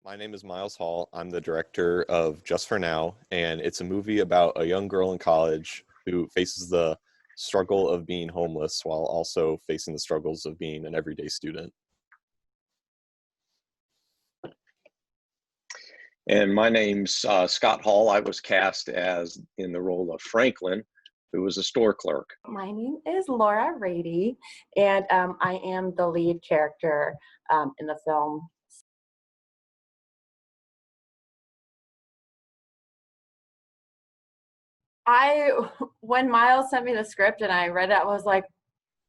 My name is Miles Hall. I'm the director of Just for Now, and it's a movie about a young girl in college who faces the struggle of being homeless while also facing the struggles of being an everyday student. And my name's Scott Hall. I was cast as in the role of Franklin, who was a store clerk. My name is Laura Rady, and I am the lead character in the film. When Miles sent me the script and I read it, I was like,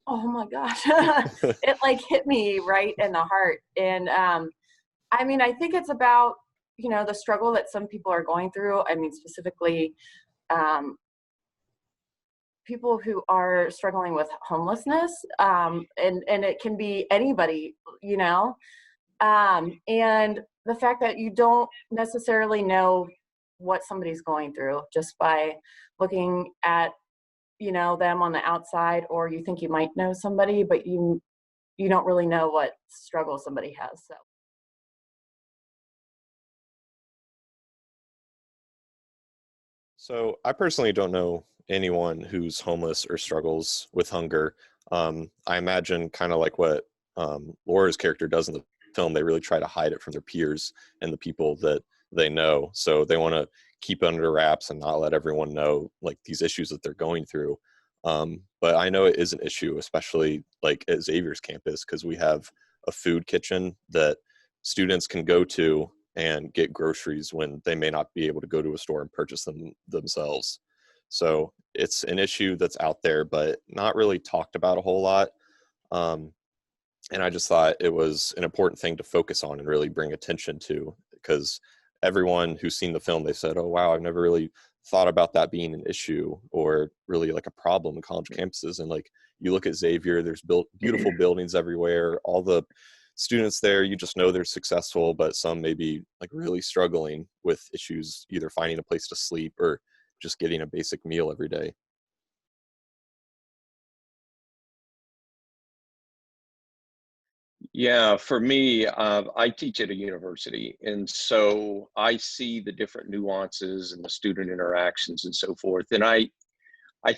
oh my gosh, it like hit me right in the heart. And I mean, I think it's about, the struggle that some people are going through. I mean, specifically, people who are struggling with homelessness, and it can be anybody, and the fact that you don't necessarily know what somebody's going through just by looking at them on the outside, or you think you might know somebody, but you don't really know what struggle somebody has. So I personally don't know anyone who's homeless or struggles with hunger. I imagine kind of like what Laura's character does in the film, they really try to hide it from their peers and the people that they know. So they want to keep it under wraps and not let everyone know like these issues that they're going through. But I know it is an issue, especially like at Xavier's campus, because we have a food kitchen that students can go to and get groceries when they may not be able to go to a store and purchase them themselves. So it's an issue that's out there, but not really talked about a whole lot. And I just thought it was an important thing to focus on and really bring attention to, because everyone who's seen the film, they said, oh, wow, I've never really thought about that being an issue or really like a problem in college campuses. And like, you look at Xavier, there's beautiful buildings everywhere. All the students there, you just know they're successful, but some may be like really struggling with issues, either finding a place to sleep or just getting a basic meal every day. Yeah, for me, I teach at a university, and so I see the different nuances and the student interactions and so forth. And I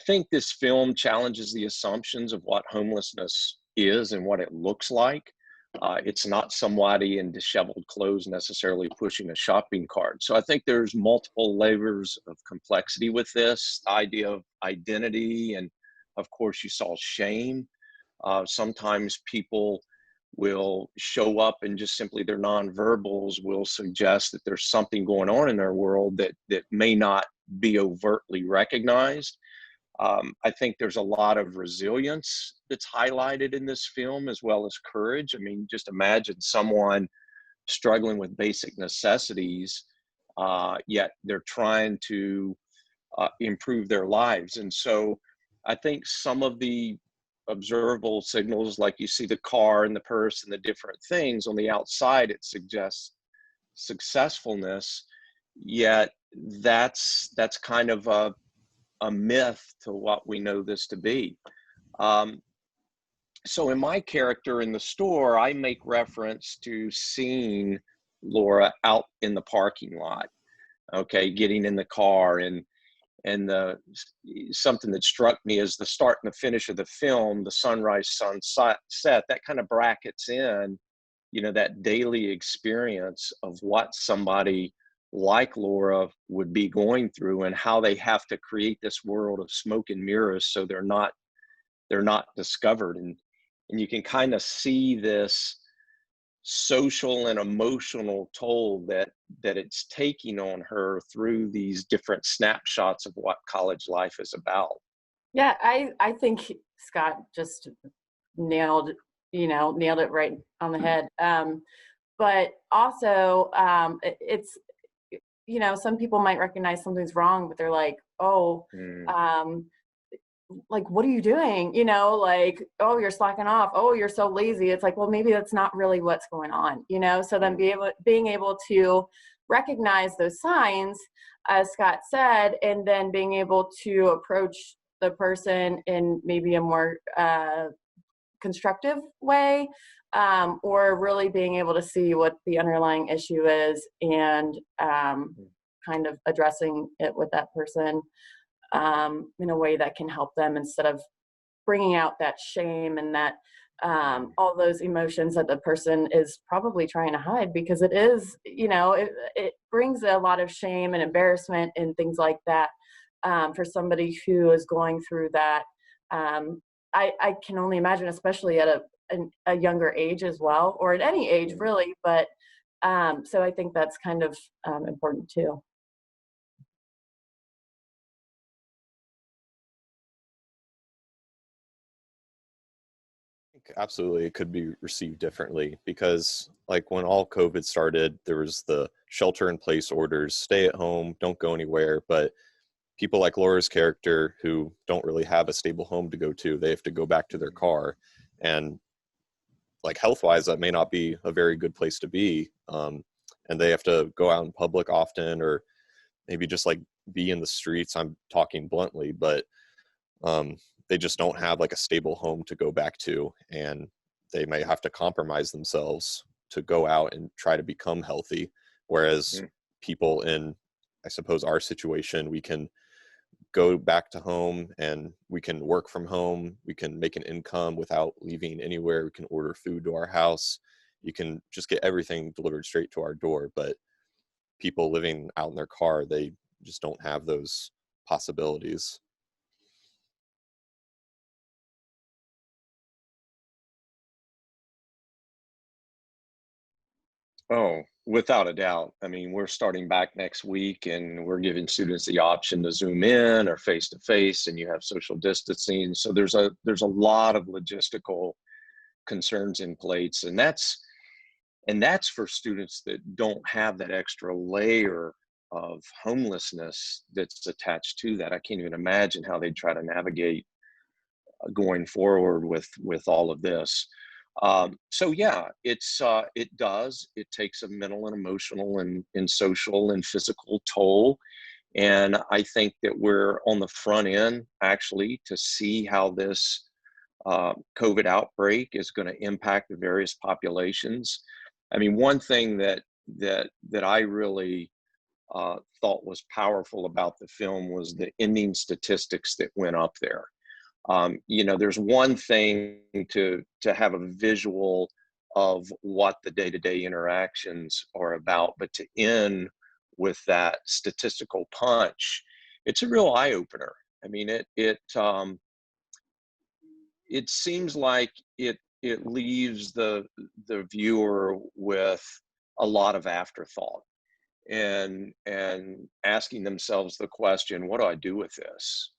think this film challenges the assumptions of what homelessness is and what it looks like. It's not somebody in disheveled clothes necessarily pushing a shopping cart. So I think there's multiple layers of complexity with this idea of identity. And of course, you saw shame. Sometimes people will show up and just simply their nonverbals will suggest that there's something going on in their world that may not be overtly recognized. I think there's a lot of resilience that's highlighted in this film, as well as courage. I mean, just imagine someone struggling with basic necessities, yet they're trying to improve their lives. And so I think some of the observable signals, like you see the car and the purse and the different things on the outside, it suggests successfulness, yet that's kind of a myth to what we know this to be. So in my character in the store, I make reference to seeing Laura out in the parking lot, okay, getting in the car, and the something that struck me is the start and the finish of the film, the sunrise, sunset, that kind of brackets in, that daily experience of what somebody like Laura would be going through and how they have to create this world of smoke and mirrors so they're not discovered. And you can kind of see this social and emotional toll that it's taking on her through these different snapshots of what college life is about. Yeah, I think Scott just nailed it right on the head. But also, it's some people might recognize something's wrong, but they're like, oh, like, what are you doing? Like, oh, you're slacking off. Oh, you're so lazy. It's like, well, maybe that's not really what's going on, So then being able to recognize those signs, as Scott said, and then being able to approach the person in maybe a more constructive way, or really being able to see what the underlying issue is and kind of addressing it with that person in a way that can help them, instead of bringing out that shame and that all those emotions that the person is probably trying to hide, because it is, it brings a lot of shame and embarrassment and things like that for somebody who is going through that. I can only imagine, especially at a younger age as well, or at any age really, but so I think that's kind of important too. Absolutely, it could be received differently, because like when all COVID started, there was the shelter in place orders, stay at home, don't go anywhere. But people like Laura's character who don't really have a stable home to go to, they have to go back to their car, and like health wise, that may not be a very good place to be. And they have to go out in public often, or maybe just like be in the streets. I'm talking bluntly, but they just don't have like a stable home to go back to, and they may have to compromise themselves to go out and try to become healthy. Whereas people in, I suppose, our situation, we can go back to home and we can work from home. We can make an income without leaving anywhere. We can order food to our house. You can just get everything delivered straight to our door. But people living out in their car, they just don't have those possibilities. Oh, without a doubt. I mean, we're starting back next week and we're giving students the option to Zoom in or face to face, and you have social distancing. So there's a lot of logistical concerns in place, and that's for students that don't have that extra layer of homelessness that's attached to that. I can't even imagine how they try to navigate going forward with all of this. So yeah, it takes a mental and emotional and social and physical toll. And I think that we're on the front end actually to see how this COVID outbreak is going to impact the various populations. I mean, one thing that I really thought was powerful about the film was the ending statistics that went up there. There's one thing to have a visual of what the day-to-day interactions are about, but to end with that statistical punch, it's a real eye-opener. I mean, it seems like it leaves the viewer with a lot of afterthought and asking themselves the question, what do I do with this?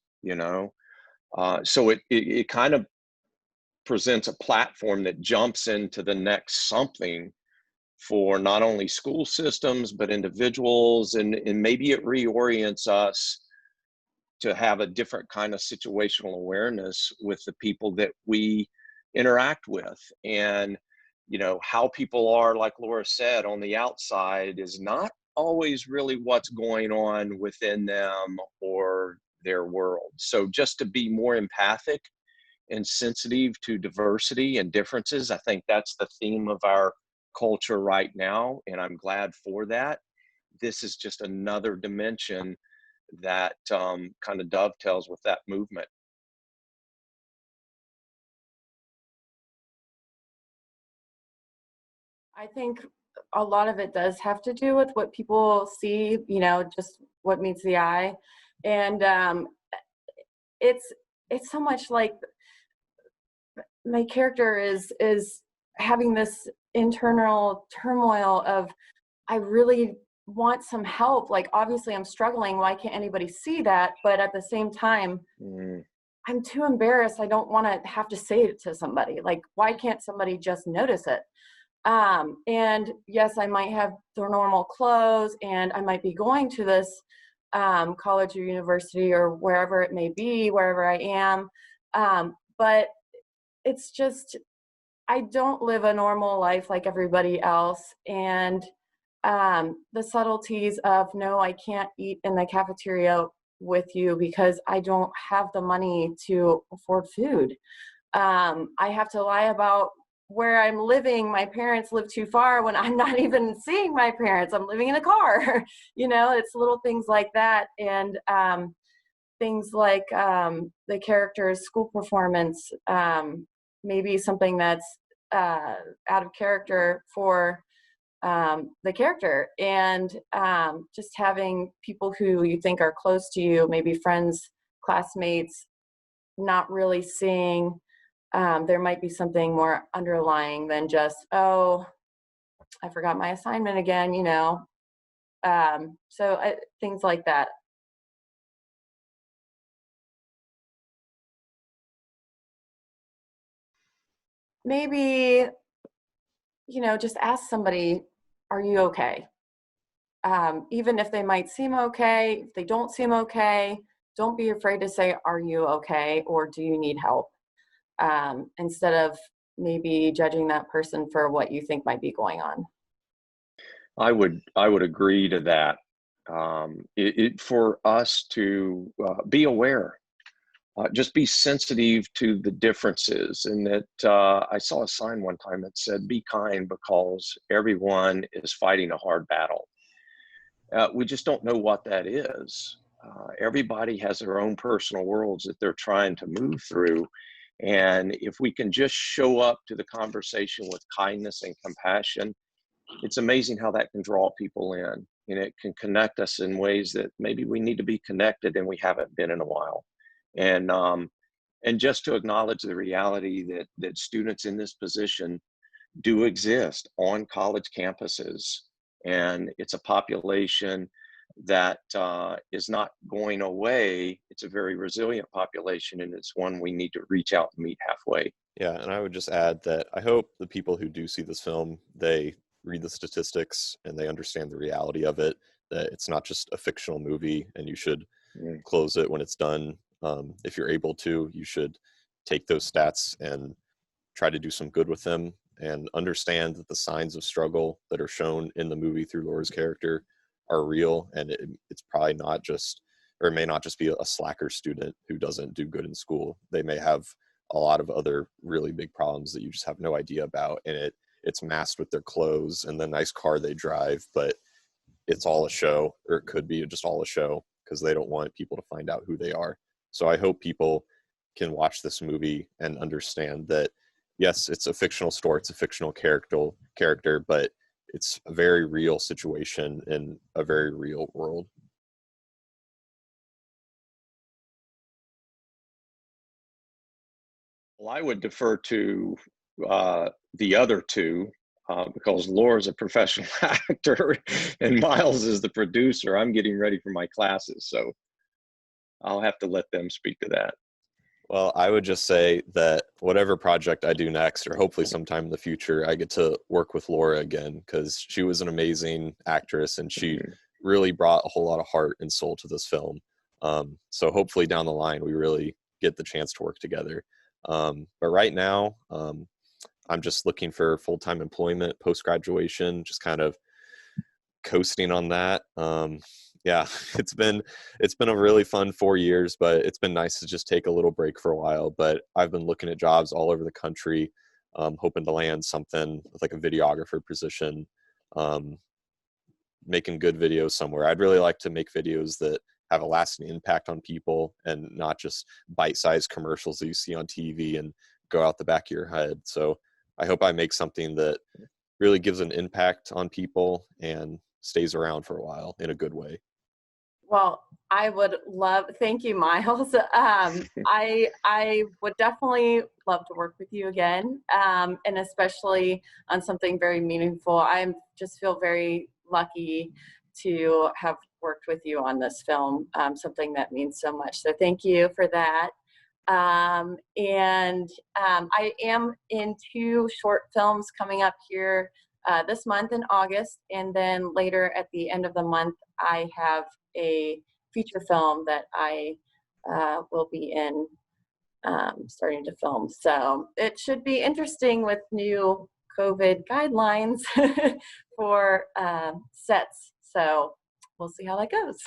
So it kind of presents a platform that jumps into the next something for not only school systems, but individuals, and maybe it reorients us to have a different kind of situational awareness with the people that we interact with. And, how people are, like Laura said, on the outside is not always really what's going on within them or their world. So just to be more empathic and sensitive to diversity and differences, I think that's the theme of our culture right now, and I'm glad for that. This is just another dimension that kind of dovetails with that movement. I think a lot of it does have to do with what people see, just what meets the eye. And it's so much like my character is having this internal turmoil of, I really want some help. Like, obviously I'm struggling. Why can't anybody see that? But at the same time, I'm too embarrassed. I don't want to have to say it to somebody. Like, why can't somebody just notice it? And yes, I might have the normal clothes and I might be going to this college or university or wherever it may be, wherever I am. But it's just, I don't live a normal life like everybody else. And the subtleties of, no, I can't eat in the cafeteria with you because I don't have the money to afford food. I have to lie about where I'm living. My parents live too far when I'm not even seeing my parents. I'm living in a car. It's little things like that. And things like the character's school performance, maybe something that's out of character for the character. And just having people who you think are close to you, maybe friends, classmates, not really seeing there might be something more underlying than just, oh, I forgot my assignment again, things like that. Maybe, just ask somebody, are you okay? Even if they might seem okay, if they don't seem okay, don't be afraid to say, are you okay? Or do you need help? Instead of maybe judging that person for what you think might be going on. I would agree to that. For us to be aware, just be sensitive to the differences, and that I saw a sign one time that said, "Be kind because everyone is fighting a hard battle." We just don't know what that is. Everybody has their own personal worlds that they're trying to move through. And if we can just show up to the conversation with kindness and compassion, it's amazing how that can draw people in. And it can connect us in ways that maybe we need to be connected and we haven't been in a while. And just to acknowledge the reality that students in this position do exist on college campuses, and it's a population that is not going away. It's a very resilient population, and it's one we need to reach out and meet halfway. Yeah, and I would just add that I hope the people who do see this film, they read the statistics and they understand the reality of it, that it's not just a fictional movie and you should Mm. close it when it's done. If you're able to, you should take those stats and try to do some good with them and understand that the signs of struggle that are shown in the movie through Laura's character are real. And it's probably not just, or it may not just be a slacker student who doesn't do good in school. They may have a lot of other really big problems that you just have no idea about. And it's masked with their clothes and the nice car they drive, but it's all a show, or it could be just all a show because they don't want people to find out who they are. So I hope people can watch this movie and understand that, yes, it's a fictional story, it's a fictional character, but it's a very real situation in a very real world. Well, I would defer to the other two because Laura's a professional actor and Miles is the producer. I'm getting ready for my classes, so I'll have to let them speak to that. Well, I would just say that whatever project I do next, or hopefully sometime in the future, I get to work with Laura again because she was an amazing actress and she really brought a whole lot of heart and soul to this film. So hopefully down the line, we really get the chance to work together. But right now, I'm just looking for full-time employment post-graduation, just kind of coasting on that. Yeah, it's been a really fun 4 years, but it's been nice to just take a little break for a while. But I've been looking at jobs all over the country, hoping to land something with like a videographer position, making good videos somewhere. I'd really like to make videos that have a lasting impact on people and not just bite-sized commercials that you see on TV and go out the back of your head. So I hope I make something that really gives an impact on people and stays around for a while in a good way. Well, I would love, thank you, Miles. I would definitely love to work with you again, and especially on something very meaningful. I just feel very lucky to have worked with you on this film, something that means so much. So thank you for that. I am in 2 short films coming up here this month in August, and then later at the end of the month, I have a feature film that I will be in starting to film. So it should be interesting with new COVID guidelines for sets. So we'll see how that goes.